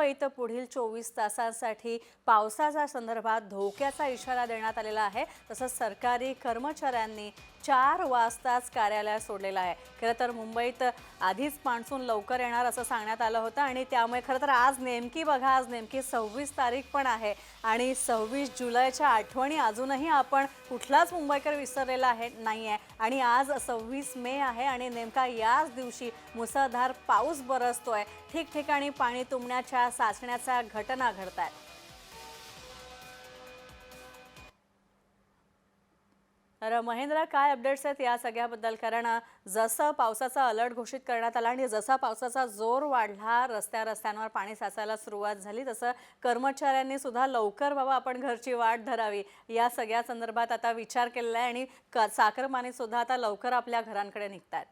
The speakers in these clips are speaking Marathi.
मुंबईत पुढील 24 तासांसाठी पावसाच्या संदर्भात धोक्याचा इशारा देण्यात आलेला आहे। तसंच सरकारी कर्मचाऱ्यांनी 4 वाजताच कार्यालय सोडलेलं आहे। खरं तर मुंबईत आधीच मान्सून लवकर येणार असं सांगण्यात आलं होतं आणि त्यामुळे खरं तर आज नेमकी बघा, आज नेमकी 26 तारीख पण आहे आणि 26 जुलैच्या आठवणी अजूनही आपण कुठलाच मुंबईकर विसरलेला नाही आहे आणि आज 26 मे आहे आणि नेमका याच दिवशी मुसळधार पाऊस बरसतोय। ठिकठिकाणी पाणी तुंबण्याच्या साचण्याच्या घटना घडतायत। तर महेंद्र, काय अपडेट्स आहेत या सगळ्याबद्दल? कारण जसं पावसाचा अलर्ट घोषित करण्यात आला आणि जसा पावसाचा जोर वाढला, रस्त्यांवर पाणी साचायला सुरुवात झाली, तसं कर्मचाऱ्यांनी सुद्धा लवकर बाबा आपण घरची वाट धरावी या सगळ्या संदर्भात आता विचार केलेला आहे आणि चाकरमानी सुद्धा आता लवकर आपल्या घरांकडे निघतायत।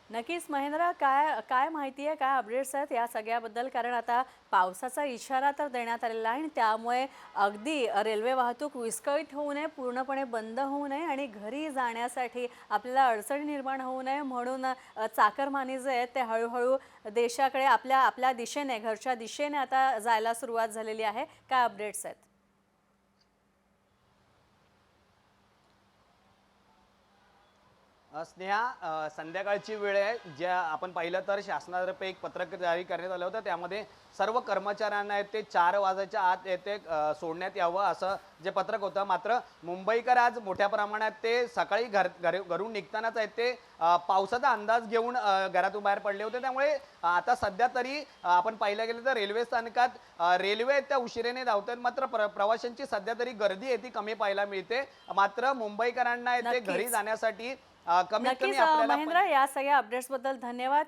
नक्कीच महेंद्र, काय काय माहिती आहे, काय अपडेट्स आहेत या सगळ्याबद्दल? कारण आता पावसाचा इशारा तर देण्यात आलेला आहे आणि त्यामुळे अगदी रेल्वे वाहतूक विस्कळीत होऊ नये, पूर्णपणे बंद होऊ नये आणि घरी जाण्यासाठी आपल्याला अडचणी निर्माण होऊ नये म्हणून चाकरमानी जे आहेत ते हळूहळू देशाकडे आपल्या आपल्या दिशेने, घरच्या दिशेने आता जायला सुरुवात झालेली आहे। काय अपडेट्स आहेत? स्नेहा, संध्याकाळची वेळ आहे। ज्या आपण पाहिलं तर शासनातर्फे एक पत्रक जारी करण्यात आलं होतं, त्यामध्ये सर्व कर्मचाऱ्यांना ते 4 वाजेच्या आत येथे सोडण्यात यावं असं जे पत्रक होतं। मात्र मुंबईकर आज मोठ्या प्रमाणात ते सकाळी घरून निघतानाच ते पावसाचा अंदाज घेऊन घरातून बाहेर पडले होते। त्यामुळे आता सध्या तरी आपण पाहिलं गेलं तर रेल्वे स्थानकात रेल्वे त्या उशिरेने धावतात, मात्र प्रवाशांची सध्या तरी गर्दी आहे ती कमी पाहायला मिळते। मात्र मुंबईकरांना ते घरी जाण्यासाठी कमीत कमी नक्कीच आपल्याला महेंद्र, या सगळ्या अपडेट्स बद्दल धन्यवाद।